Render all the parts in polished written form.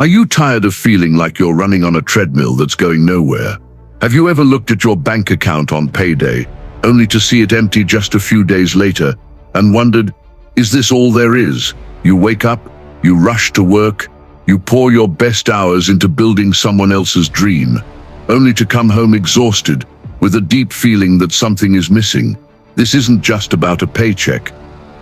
Are you tired of feeling like you're running on a treadmill that's going nowhere? Have you ever looked at your bank account on payday, only to see it empty just a few days later, and wondered, is this all there is? You wake up, you rush to work, you pour your best hours into building someone else's dream, only to come home exhausted, with a deep feeling that something is missing. This isn't just about a paycheck.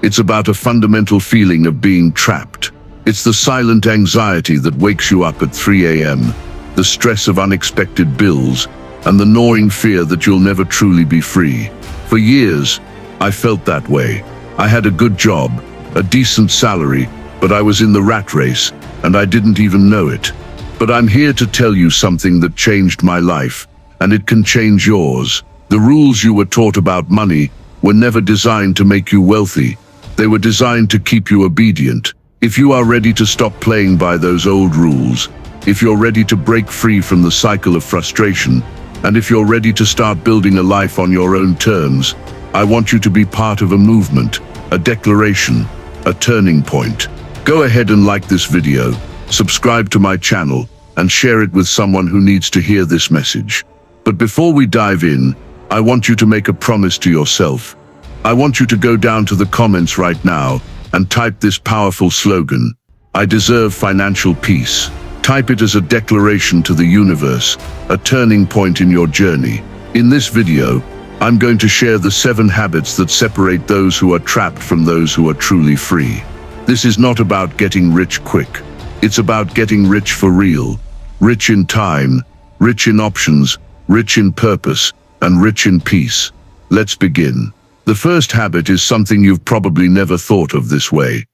It's about a fundamental feeling of being trapped. It's the silent anxiety that wakes you up at 3 a.m., the stress of unexpected bills, and the gnawing fear that you'll never truly be free. For years, I felt that way. I had a good job, a decent salary, but I was in the rat race, and I didn't even know it. But I'm here to tell you something that changed my life, and it can change yours. The rules you were taught about money were never designed to make you wealthy. They were designed to keep you obedient. If you are ready to stop playing by those old rules, if you're ready to break free from the cycle of frustration, and if you're ready to start building a life on your own terms, I want you to be part of a movement, a declaration, a turning point. Go ahead and like this video, subscribe to my channel, and share it with someone who needs to hear this message. But before we dive in, I want you to make a promise to yourself. I want you to go down to the comments right now and type this powerful slogan: I deserve financial peace. Type it as a declaration to the universe, a turning point in your journey. In this video, I'm going to share the 7 habits that separate those who are trapped from those who are truly free. This is not about getting rich quick. It's about getting rich for real. Rich in time, rich in options, rich in purpose, and rich in peace. Let's begin. The first habit is something you've probably never thought of this way.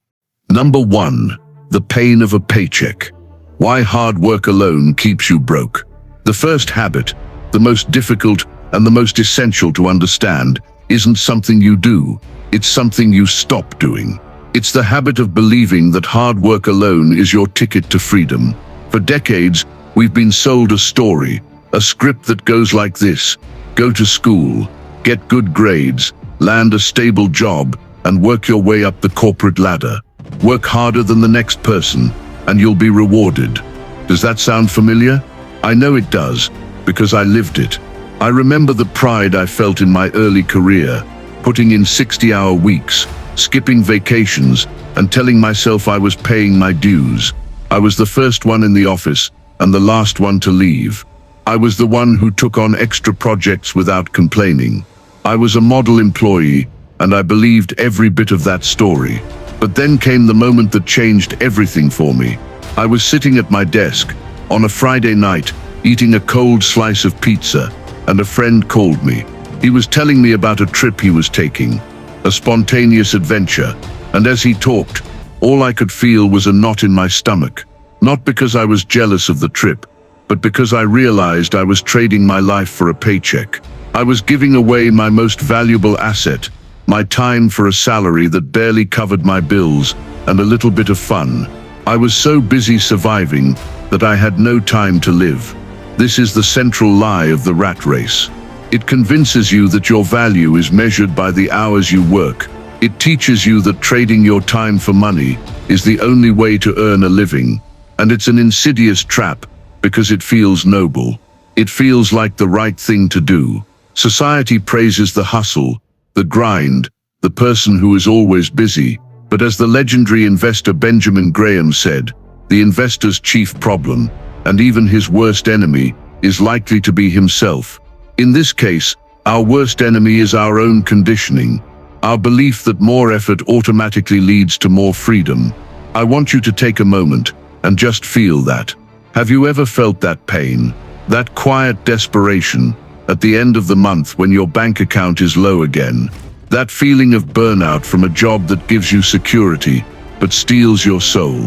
Number 1, the pain of a paycheck. Why hard work alone keeps you broke. The first habit, the most difficult and the most essential to understand, isn't something you do, it's something you stop doing. It's the habit of believing that hard work alone is your ticket to freedom. For decades, we've been sold a story, a script that goes like this: go to school, get good grades, land a stable job, and work your way up the corporate ladder. Work harder than the next person, and you'll be rewarded. Does that sound familiar? I know it does, because I lived it. I remember the pride I felt in my early career, putting in 60-hour weeks, skipping vacations, and telling myself I was paying my dues. I was the first one in the office, and the last one to leave. I was the one who took on extra projects without complaining. I was a model employee, and I believed every bit of that story. But then came the moment that changed everything for me. I was sitting at my desk, on a Friday night, eating a cold slice of pizza, and a friend called me. He was telling me about a trip he was taking, a spontaneous adventure, and as he talked, all I could feel was a knot in my stomach. Not because I was jealous of the trip, but because I realized I was trading my life for a paycheck. I was giving away my most valuable asset, my time, for a salary that barely covered my bills and a little bit of fun. I was so busy surviving that I had no time to live. This is the central lie of the rat race. It convinces you that your value is measured by the hours you work. It teaches you that trading your time for money is the only way to earn a living. And it's an insidious trap because it feels noble. It feels like the right thing to do. Society praises the hustle, the grind, the person who is always busy. But as the legendary investor Benjamin Graham said, the investor's chief problem, and even his worst enemy, is likely to be himself. In this case, our worst enemy is our own conditioning, our belief that more effort automatically leads to more freedom. I want you to take a moment and just feel that. Have you ever felt that pain, that quiet desperation, at the end of the month when your bank account is low again? That feeling of burnout from a job that gives you security, but steals your soul.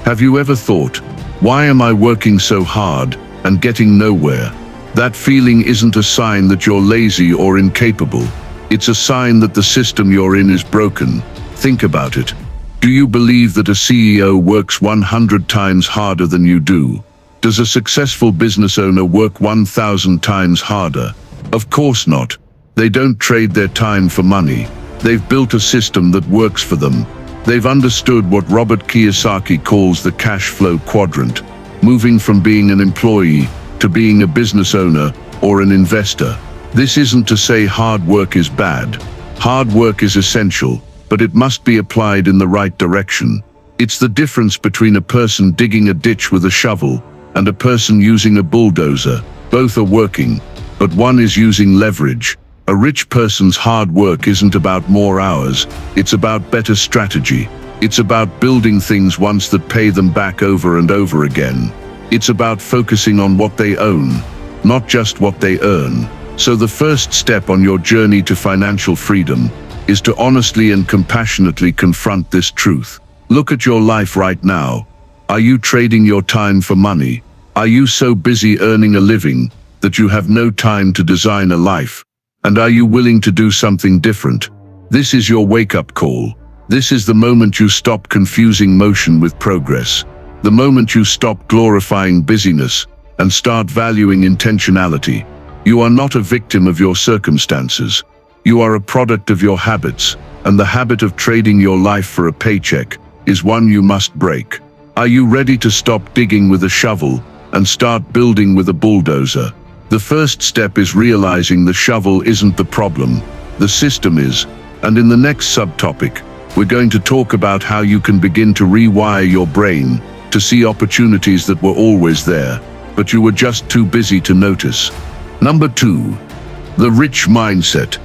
Have you ever thought, why am I working so hard and getting nowhere? That feeling isn't a sign that you're lazy or incapable. It's a sign that the system you're in is broken. Think about it. Do you believe that a CEO works 100 times harder than you do? Does a successful business owner work 1,000 times harder? Of course not. They don't trade their time for money. They've built a system that works for them. They've understood what Robert Kiyosaki calls the cash flow quadrant. moving from being an employee to being a business owner or an investor. This isn't to say hard work is bad. Hard work is essential, but it must be applied in the right direction. It's the difference between a person digging a ditch with a shovel and a person using a bulldozer. Both are working, but one is using leverage. A rich person's hard work isn't about more hours, it's about better strategy. It's about building things once that pay them back over and over again. It's about focusing on what they own, not just what they earn. So the first step on your journey to financial freedom is to honestly and compassionately confront this truth. Look at your life right now. Are you trading your time for money? Are you so busy earning a living that you have no time to design a life? And are you willing to do something different? This is your wake-up call. This is the moment you stop confusing motion with progress. The moment you stop glorifying busyness and start valuing intentionality. You are not a victim of your circumstances. You are a product of your habits, and the habit of trading your life for a paycheck is one you must break. Are you ready to stop digging with a shovel and start building with a bulldozer? The first step is realizing the shovel isn't the problem, the system is. And in the next subtopic, we're going to talk about how you can begin to rewire your brain to see opportunities that were always there, but you were just too busy to notice. Number 2, the rich mindset.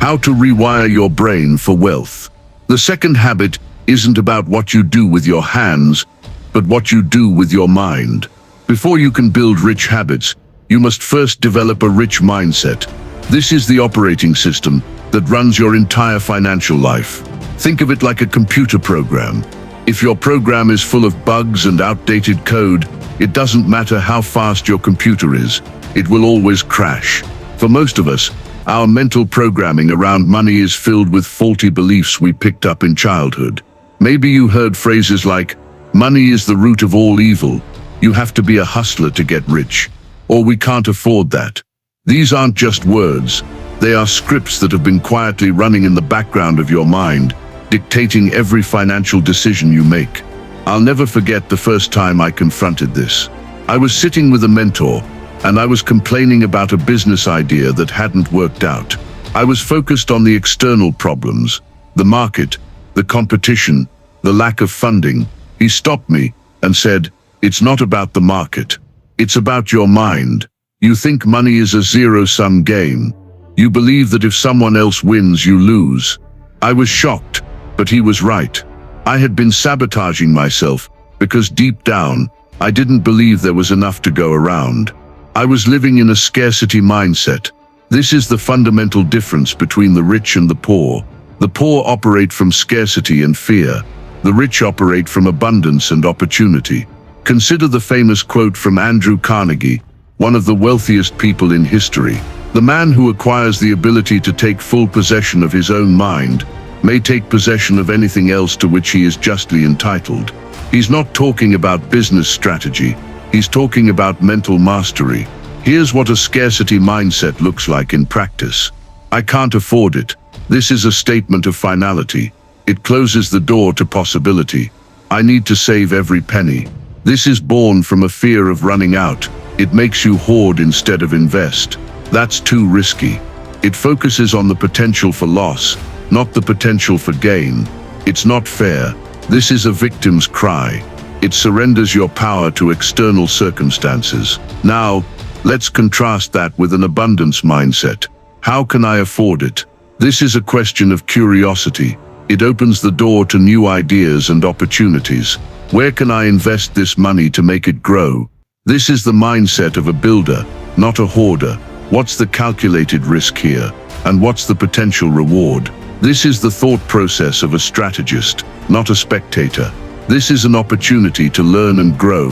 How to rewire your brain for wealth. The second habit isn't about what you do with your hands, but what you do with your mind. Before you can build rich habits, you must first develop a rich mindset. This is the operating system that runs your entire financial life. Think of it like a computer program. If your program is full of bugs and outdated code, it doesn't matter how fast your computer is, it will always crash. For most of us, our mental programming around money is filled with faulty beliefs we picked up in childhood. Maybe you heard phrases like, "Money is the root of all evil," "You have to be a hustler to get rich," or "We can't afford that." These aren't just words. They are scripts that have been quietly running in the background of your mind, dictating every financial decision you make. I'll never forget the first time I confronted this. I was sitting with a mentor, and I was complaining about a business idea that hadn't worked out. I was focused on the external problems, the market, the competition, the lack of funding. He stopped me and said, "It's not about the market. It's about your mind. You think money is a zero-sum game. You believe that if someone else wins, you lose." I was shocked, but he was right. I had been sabotaging myself because deep down, I didn't believe there was enough to go around. I was living in a scarcity mindset. This is the fundamental difference between the rich and the poor. The poor operate from scarcity and fear. The rich operate from abundance and opportunity. Consider the famous quote from Andrew Carnegie, one of the wealthiest people in history. "The man who acquires the ability to take full possession of his own mind may take possession of anything else to which he is justly entitled." He's not talking about business strategy. He's talking about mental mastery. Here's what a scarcity mindset looks like in practice. I can't afford it. This is a statement of finality. It closes the door to possibility. I need to save every penny. This is born from a fear of running out. It makes you hoard instead of invest. That's too risky. It focuses on the potential for loss, not the potential for gain. It's not fair. This is a victim's cry. It surrenders your power to external circumstances. Now, let's contrast that with an abundance mindset. How can I afford it? This is a question of curiosity. It opens the door to new ideas and opportunities. Where can I invest this money to make it grow? This is the mindset of a builder, not a hoarder. What's the calculated risk here? And what's the potential reward? This is the thought process of a strategist, not a spectator. This is an opportunity to learn and grow.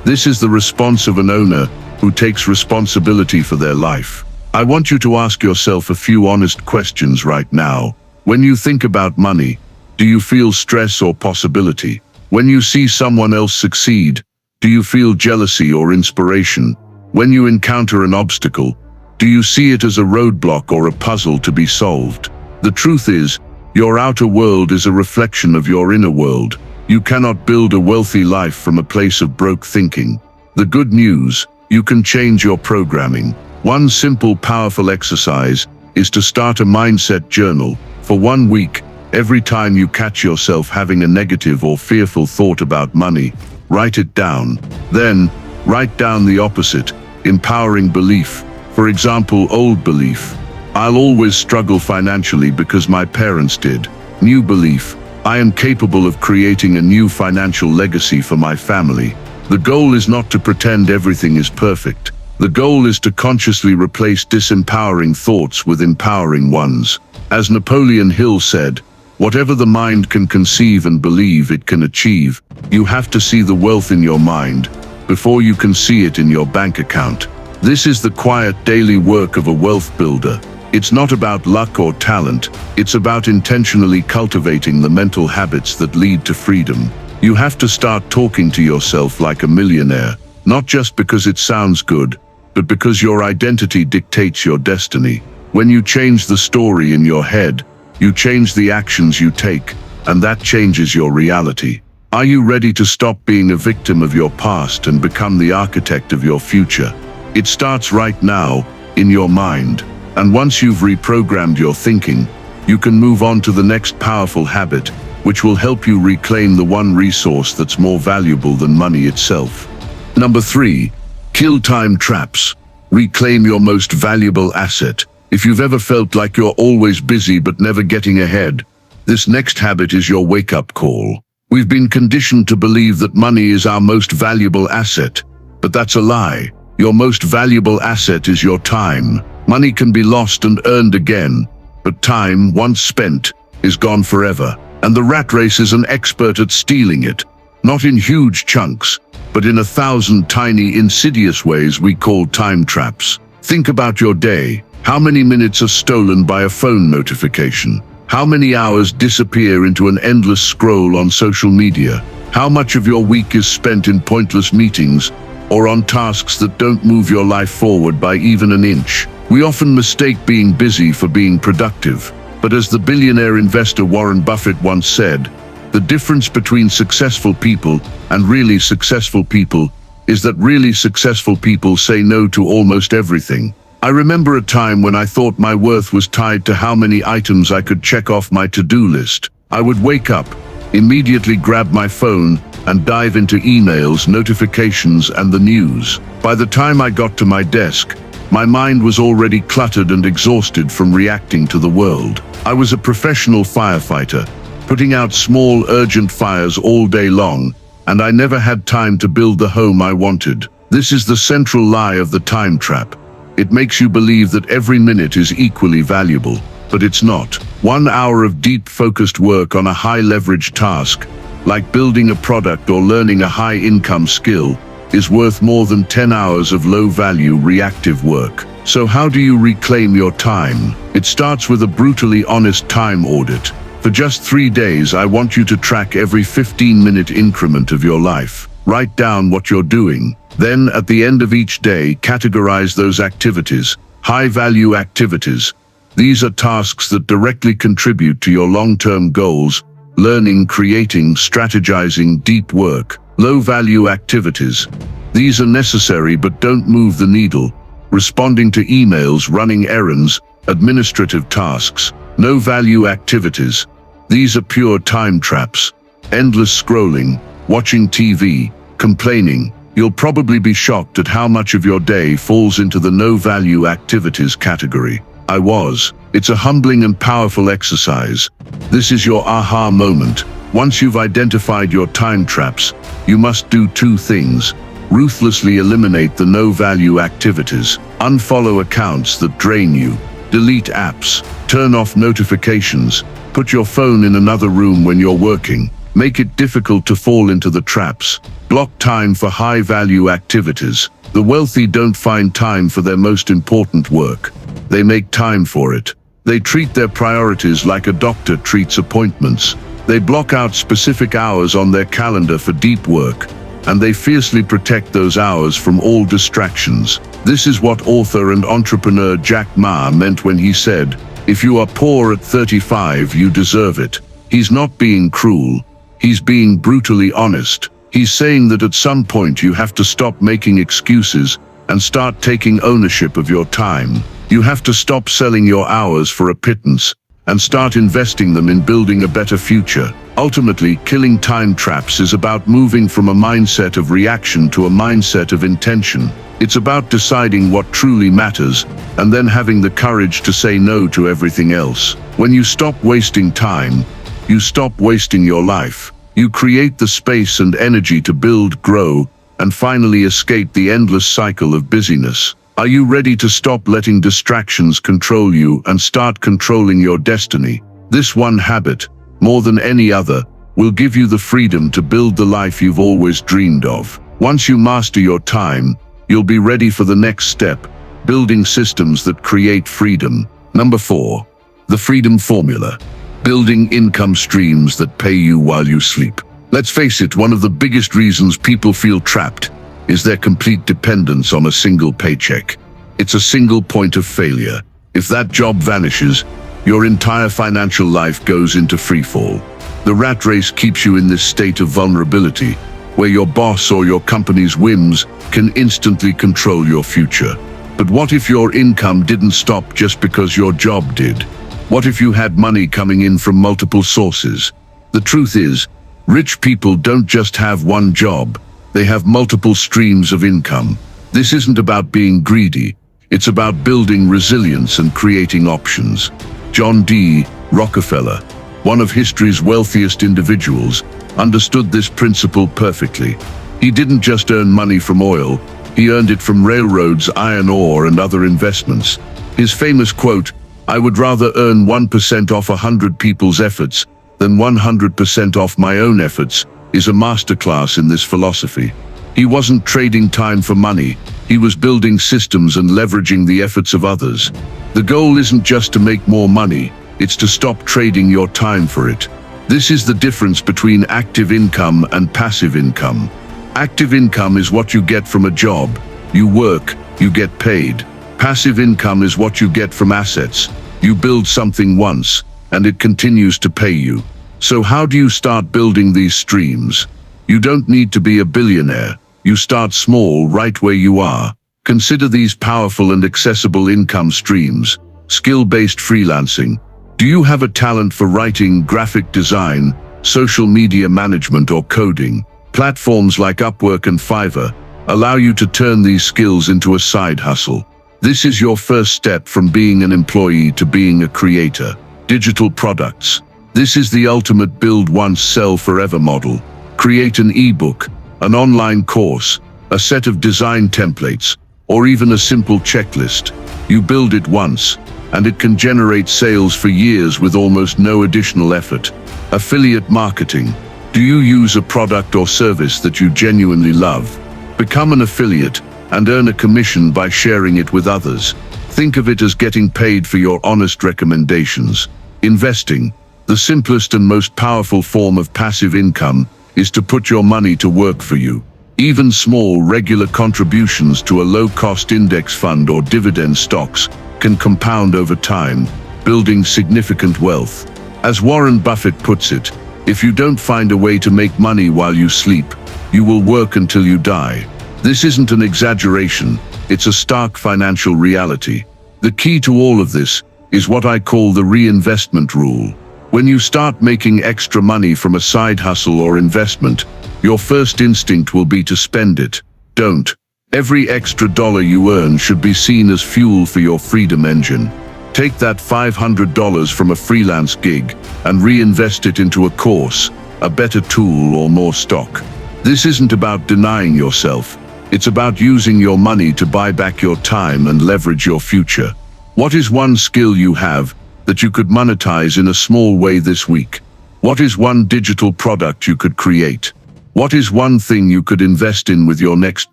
This is the response of an owner who takes responsibility for their life. I want you to ask yourself a few honest questions right now. When you think about money, do you feel stress or possibility? When you see someone else succeed, do you feel jealousy or inspiration? When you encounter an obstacle, do you see it as a roadblock or a puzzle to be solved? The truth is, your outer world is a reflection of your inner world. You cannot build a wealthy life from a place of broke thinking. The good news, you can change your programming. One simple, powerful exercise is to start a mindset journal. For 1 week, every time you catch yourself having a negative or fearful thought about money, write it down. Then, write down the opposite, empowering belief. For example, old belief: I'll always struggle financially because my parents did. New belief: I am capable of creating a new financial legacy for my family. The goal is not to pretend everything is perfect. The goal is to consciously replace disempowering thoughts with empowering ones. As Napoleon Hill said, whatever the mind can conceive and believe it can achieve, you have to see the wealth in your mind before you can see it in your bank account. This is the quiet daily work of a wealth builder. It's not about luck or talent. It's about intentionally cultivating the mental habits that lead to freedom. You have to start talking to yourself like a millionaire, not just because it sounds good, but because your identity dictates your destiny. When you change the story in your head, you change the actions you take, and that changes your reality. Are you ready to stop being a victim of your past and become the architect of your future? It starts right now, in your mind. And once you've reprogrammed your thinking, you can move on to the next powerful habit, which will help you reclaim the one resource that's more valuable than money itself. Number 3, kill time traps. Reclaim your most valuable asset. If you've ever felt like you're always busy but never getting ahead, this next habit is your wake-up call. We've been conditioned to believe that money is our most valuable asset, but that's a lie. Your most valuable asset is your time. Money can be lost and earned again, but time, once spent, is gone forever. And the rat race is an expert at stealing it, not in huge chunks, but in 1,000 tiny, insidious ways we call time traps. Think about your day. How many minutes are stolen by a phone notification? How many hours disappear into an endless scroll on social media? How much of your week is spent in pointless meetings or on tasks that don't move your life forward by even an inch? We often mistake being busy for being productive. But as the billionaire investor Warren Buffett once said, the difference between successful people and really successful people is that really successful people say no to almost everything. I remember a time when I thought my worth was tied to how many items I could check off my to-do list. I would wake up, immediately grab my phone, and dive into emails, notifications, and the news. By the time I got to my desk, my mind was already cluttered and exhausted from reacting to the world. I was a professional firefighter, putting out small, urgent fires all day long, and I never had time to build the home I wanted. This is the central lie of the time trap. It makes you believe that every minute is equally valuable, but it's not. 1 hour of deep, focused work on a high-leverage task, like building a product or learning a high-income skill, is worth more than 10 hours of low-value reactive work. So how do you reclaim your time? It starts with a brutally honest time audit. For just 3 days, I want you to track every 15-minute increment of your life. Write down what you're doing. Then, at the end of each day, categorize those activities. High-value activities. These are tasks that directly contribute to your long-term goals: learning, creating, strategizing, deep work. Low-value activities. These are necessary but don't move the needle. Responding to emails, running errands, administrative tasks. No-value activities. These are pure time traps. Endless scrolling, watching TV, complaining. You'll probably be shocked at how much of your day falls into the no-value activities category. I was. It's a humbling and powerful exercise. This is your aha moment. Once you've identified your time traps, you must do 2 things. Ruthlessly eliminate the no-value activities. Unfollow accounts that drain you. Delete apps. Turn off notifications. Put your phone in another room when you're working. Make it difficult to fall into the traps. Block time for high-value activities. The wealthy don't find time for their most important work. They make time for it. They treat their priorities like a doctor treats appointments. They block out specific hours on their calendar for deep work, and they fiercely protect those hours from all distractions. This is what author and entrepreneur Jack Ma meant when he said, "If you are poor at 35, you deserve it." He's not being cruel. He's being brutally honest. He's saying that at some point you have to stop making excuses and start taking ownership of your time. You have to stop selling your hours for a pittance and start investing them in building a better future. Ultimately, killing time traps is about moving from a mindset of reaction to a mindset of intention. It's about deciding what truly matters and then having the courage to say no to everything else. When you stop wasting time, you stop wasting your life. You create the space and energy to build, grow, and finally escape the endless cycle of busyness. Are you ready to stop letting distractions control you and start controlling your destiny? This one habit, more than any other, will give you the freedom to build the life you've always dreamed of. Once you master your time, you'll be ready for the next step, building systems that create freedom. Number 4, the freedom formula. Building income streams that pay you while you sleep. Let's face it, one of the biggest reasons people feel trapped is their complete dependence on a single paycheck. It's a single point of failure. If that job vanishes, your entire financial life goes into freefall. The rat race keeps you in this state of vulnerability, where your boss or your company's whims can instantly control your future. But what if your income didn't stop just because your job did? What if you had money coming in from multiple sources? The truth is, rich people don't just have one job. They have multiple streams of income. This isn't about being greedy. It's about building resilience and creating options. John D. Rockefeller, one of history's wealthiest individuals, understood this principle perfectly. He didn't just earn money from oil, he earned it from railroads, iron ore, and other investments. His famous quote, "I would rather earn 1% off 100 people's efforts than 100% off my own efforts," is a masterclass in this philosophy. He wasn't trading time for money. He was building systems and leveraging the efforts of others. The goal isn't just to make more money, it's to stop trading your time for it. This is the difference between active income and passive income. Active income is what you get from a job. You work, you get paid. Passive income is what you get from assets. You build something once, and it continues to pay you. So how do you start building these streams? You don't need to be a billionaire. You start small, right where you are. Consider these powerful and accessible income streams. Skill-based freelancing. Do you have a talent for writing, graphic design, social media management, or coding? Platforms like Upwork and Fiverr allow you to turn these skills into a side hustle. This is your first step from being an employee to being a creator. Digital products. This is the ultimate build once, sell forever model. Create an ebook, an online course, a set of design templates, or even a simple checklist. You build it once, and it can generate sales for years with almost no additional effort. Affiliate marketing. Do you use a product or service that you genuinely love? Become an affiliate and earn a commission by sharing it with others. Think of it as getting paid for your honest recommendations. Investing. The simplest and most powerful form of passive income is to put your money to work for you. Even small, regular contributions to a low-cost index fund or dividend stocks can compound over time, building significant wealth. As Warren Buffett puts it, if you don't find a way to make money while you sleep, you will work until you die. This isn't an exaggeration, it's a stark financial reality. The key to all of this is what I call the reinvestment rule. When you start making extra money from a side hustle or investment, your first instinct will be to spend it. Don't. Every extra dollar you earn should be seen as fuel for your freedom engine. Take that $500 from a freelance gig and reinvest it into a course, a better tool, or more stock. This isn't about denying yourself. It's about using your money to buy back your time and leverage your future. What is one skill you have that you could monetize in a small way this week? What is one digital product you could create? What is one thing you could invest in with your next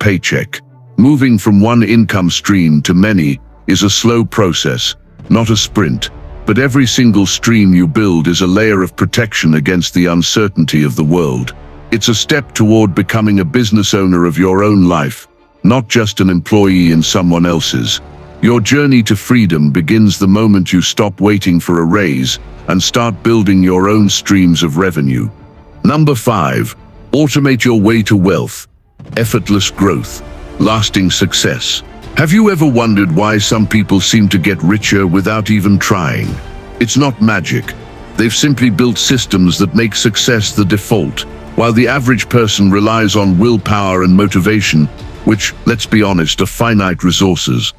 paycheck? Moving from one income stream to many is a slow process, not a sprint. But every single stream you build is a layer of protection against the uncertainty of the world. It's a step toward becoming a business owner of your own life, not just an employee in someone else's. Your journey to freedom begins the moment you stop waiting for a raise and start building your own streams of revenue. Number 5. Automate your way to wealth, effortless growth, lasting success. Have you ever wondered why some people seem to get richer without even trying? It's not magic. They've simply built systems that make success the default, while the average person relies on willpower and motivation, which, let's be honest, are finite resources.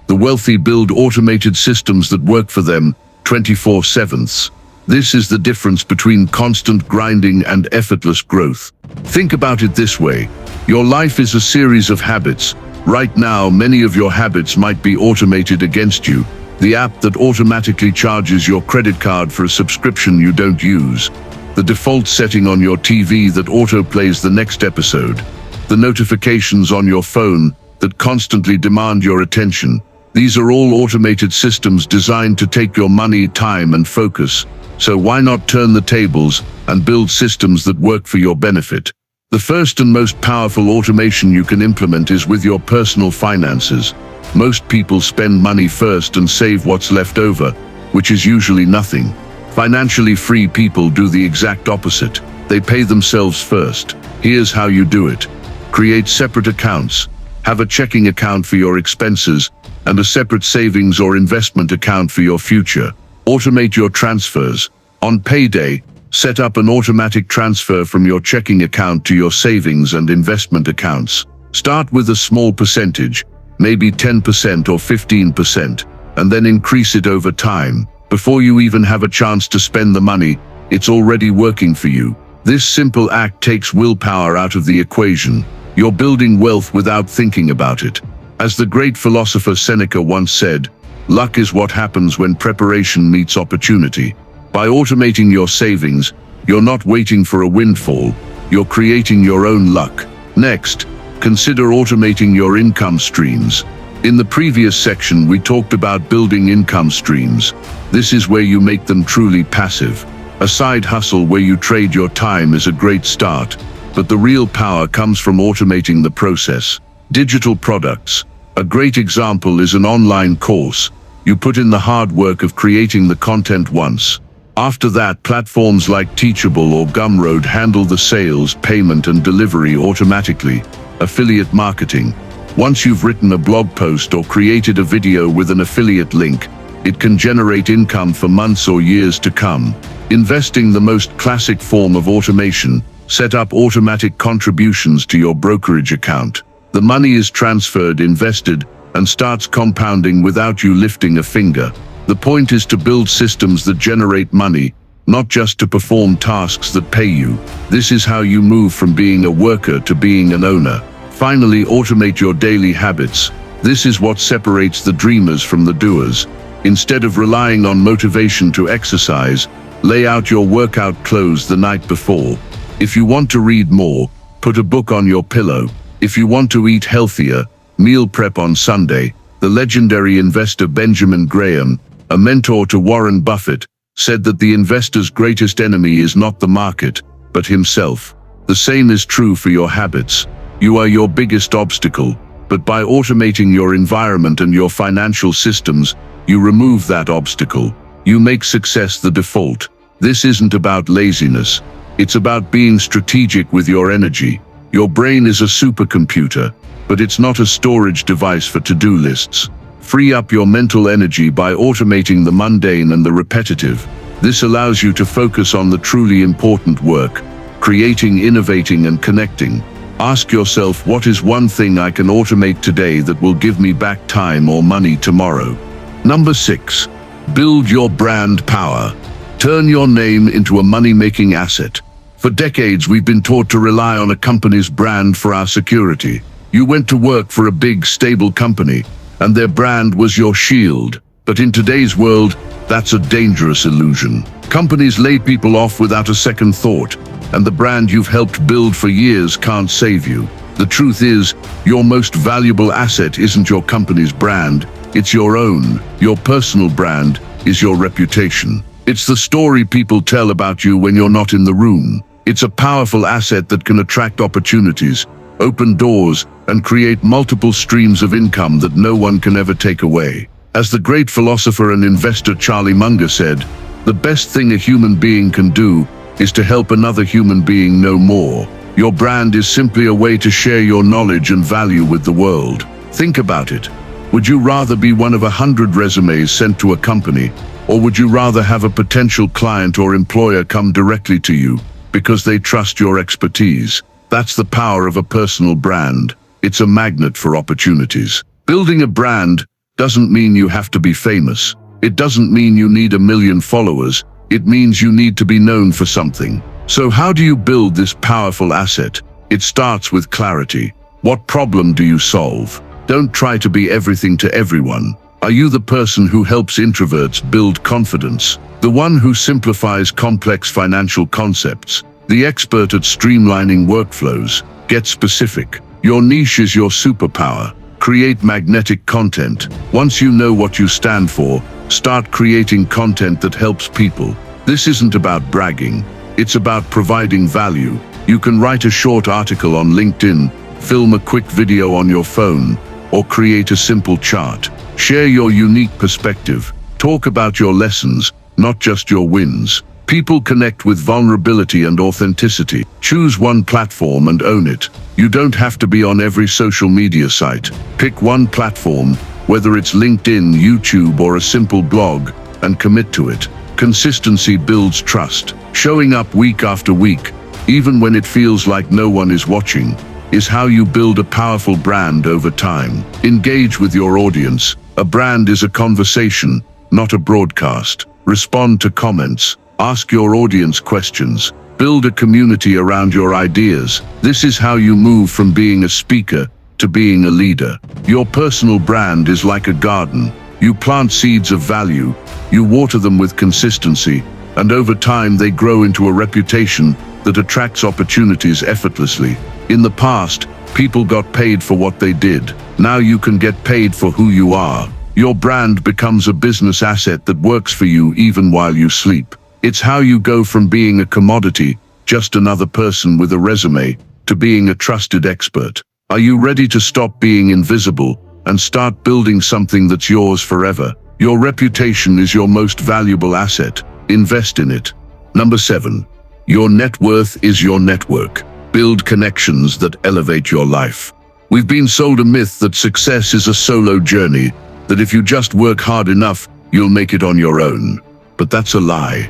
The wealthy build automated systems that work for them 24/7. This is the difference between constant grinding and effortless growth. Think about it this way. Your life is a series of habits. Right now, many of your habits might be automated against you. The app that automatically charges your credit card for a subscription you don't use. The default setting on your TV that autoplays the next episode. The notifications on your phone that constantly demand your attention. These are all automated systems designed to take your money, time, and focus. So why not turn the tables and build systems that work for your benefit? The first and most powerful automation you can implement is with your personal finances. Most people spend money first and save what's left over, which is usually nothing. Financially free people do the exact opposite. They pay themselves first. Here's how you do it. Create separate accounts. Have a checking account for your expenses and a separate savings or investment account for your future. Automate your transfers. On payday, set up an automatic transfer from your checking account to your savings and investment accounts. Start with a small percentage, maybe 10% or 15%, and then increase it over time. Before you even have a chance to spend the money, it's already working for you. This simple act takes willpower out of the equation. You're building wealth without thinking about it. As the great philosopher Seneca once said, luck is what happens when preparation meets opportunity. By automating your savings, you're not waiting for a windfall, you're creating your own luck. Next, consider automating your income streams. In the previous section, we talked about building income streams. This is where you make them truly passive. A side hustle where you trade your time is a great start, but the real power comes from automating the process. Digital products. A great example is an online course. You put in the hard work of creating the content once. After that, platforms like Teachable or Gumroad handle the sales, payment, and delivery automatically. Affiliate marketing. Once you've written a blog post or created a video with an affiliate link, it can generate income for months or years to come. Investing, the most classic form of automation. Set up automatic contributions to your brokerage account. The money is transferred, invested, and starts compounding without you lifting a finger. The point is to build systems that generate money, not just to perform tasks that pay you. This is how you move from being a worker to being an owner. Finally, automate your daily habits. This is what separates the dreamers from the doers. Instead of relying on motivation to exercise, lay out your workout clothes the night before. If you want to read more, put a book on your pillow. If you want to eat healthier, meal prep on Sunday. The legendary investor Benjamin Graham, a mentor to Warren Buffett, said that the investor's greatest enemy is not the market, but himself. The same is true for your habits. You are your biggest obstacle, but by automating your environment and your financial systems, you remove that obstacle. You make success the default. This isn't about laziness. It's about being strategic with your energy. Your brain is a supercomputer, but it's not a storage device for to-do lists. Free up your mental energy by automating the mundane and the repetitive. This allows you to focus on the truly important work, creating, innovating, and connecting. Ask yourself, what is one thing I can automate today that will give me back time or money tomorrow? Number 6. Build your brand power. Turn your name into a money-making asset. For decades, we've been taught to rely on a company's brand for our security. You went to work for a big, stable company, and their brand was your shield. But in today's world, that's a dangerous illusion. Companies lay people off without a second thought, and the brand you've helped build for years can't save you. The truth is, your most valuable asset isn't your company's brand, it's your own. Your personal brand is your reputation. It's the story people tell about you when you're not in the room. It's a powerful asset that can attract opportunities, open doors, and create multiple streams of income that no one can ever take away. As the great philosopher and investor Charlie Munger said, the best thing a human being can do is to help another human being know more. Your brand is simply a way to share your knowledge and value with the world. Think about it. Would you rather be one of 100 resumes sent to a company, or would you rather have a potential client or employer come directly to you because they trust your expertise? That's the power of a personal brand. It's a magnet for opportunities. Building a brand doesn't mean you have to be famous. It doesn't mean you need 1 million followers. It means you need to be known for something. So how do you build this powerful asset? It starts with clarity. What problem do you solve? Don't try to be everything to everyone. Are you the person who helps introverts build confidence? The one who simplifies complex financial concepts? The expert at streamlining workflows? Get specific. Your niche is your superpower. Create magnetic content. Once you know what you stand for, start creating content that helps people. This isn't about bragging. It's about providing value. You can write a short article on LinkedIn, film a quick video on your phone, or create a simple chart. Share your unique perspective. Talk about your lessons, not just your wins. People connect with vulnerability and authenticity. Choose one platform and own it. You don't have to be on every social media site. Pick one platform, whether it's LinkedIn, YouTube, or a simple blog, and commit to it. Consistency builds trust. Showing up week after week, even when it feels like no one is watching, is how you build a powerful brand over time. Engage with your audience. A brand is a conversation, not a broadcast. Respond to comments. Ask your audience questions. Build a community around your ideas. This is how you move from being a speaker to being a leader. Your personal brand is like a garden. You plant seeds of value, you water them with consistency, and over time they grow into a reputation that attracts opportunities effortlessly. In the past, people got paid for what they did. Now you can get paid for who you are. Your brand becomes a business asset that works for you even while you sleep. It's how you go from being a commodity, just another person with a resume, to being a trusted expert. Are you ready to stop being invisible and start building something that's yours forever? Your reputation is your most valuable asset. Invest in it. Number 7. Your net worth is your network. Build connections that elevate your life. We've been sold a myth that success is a solo journey, that if you just work hard enough, you'll make it on your own. But that's a lie.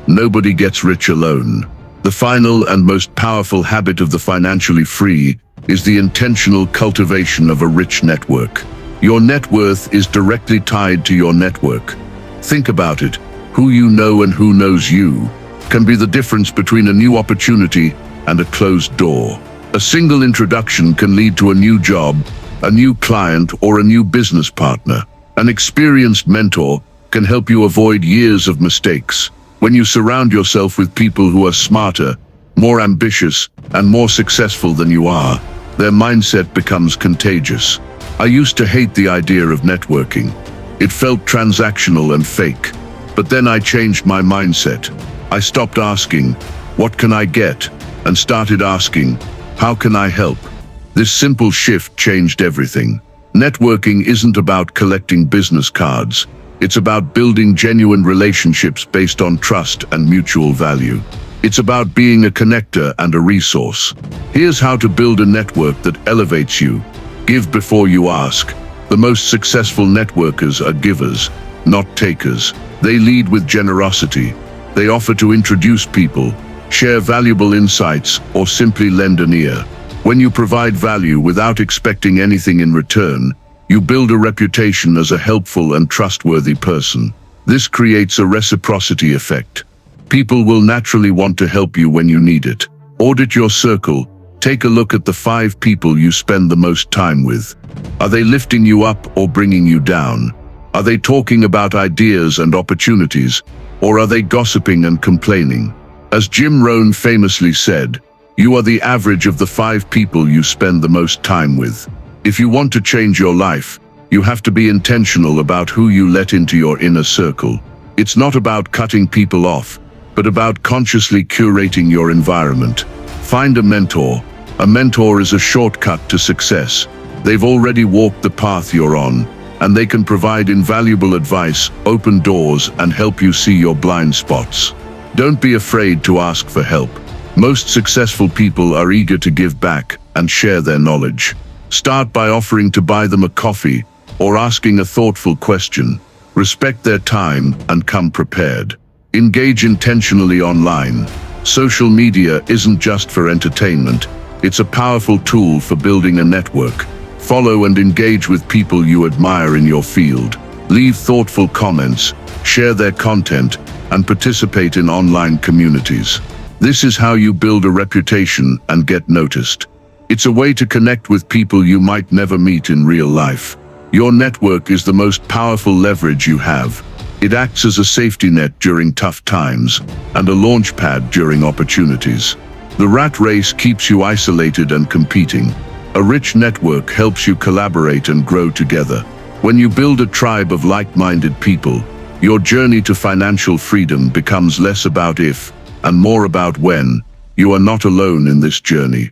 Nobody gets rich alone. The final and most powerful habit of the financially free is the intentional cultivation of a rich network. Your net worth is directly tied to your network. Think about it. Who you know and who knows you can be the difference between a new opportunity and a closed door. A single introduction can lead to a new job, a new client, or a new business partner. An experienced mentor can help you avoid years of mistakes. When you surround yourself with people who are smarter, more ambitious, and more successful than you are, their mindset becomes contagious. I used to hate the idea of networking. It felt transactional and fake. But then I changed my mindset. I stopped asking, "What can I get?" and started asking, "How can I help?" This simple shift changed everything. Networking isn't about collecting business cards. It's about building genuine relationships based on trust and mutual value. It's about being a connector and a resource. Here's how to build a network that elevates you. Give before you ask. The most successful networkers are givers, not takers. They lead with generosity. They offer to introduce people, share valuable insights, or simply lend an ear. When you provide value without expecting anything in return, you build a reputation as a helpful and trustworthy person. This creates a reciprocity effect. People will naturally want to help you when you need it. Audit your circle. Take a look at the 5 people you spend the most time with. Are they lifting you up or bringing you down? Are they talking about ideas and opportunities, or are they gossiping and complaining? As Jim Rohn famously said, you are the average of the 5 people you spend the most time with. If you want to change your life, you have to be intentional about who you let into your inner circle. It's not about cutting people off, but about consciously curating your environment. Find a mentor. A mentor is a shortcut to success. They've already walked the path you're on, and they can provide invaluable advice, open doors, and help you see your blind spots. Don't be afraid to ask for help. Most successful people are eager to give back and share their knowledge. Start by offering to buy them a coffee or asking a thoughtful question. Respect their time and come prepared. Engage intentionally online. Social media isn't just for entertainment. It's a powerful tool for building a network. Follow and engage with people you admire in your field. Leave thoughtful comments, share their content, and participate in online communities. This is how you build a reputation and get noticed. It's a way to connect with people you might never meet in real life. Your network is the most powerful leverage you have. It acts as a safety net during tough times and a launch pad during opportunities. The rat race keeps you isolated and competing. A rich network helps you collaborate and grow together. When you build a tribe of like-minded people, your journey to financial freedom becomes less about if and more about when. You are not alone in this journey.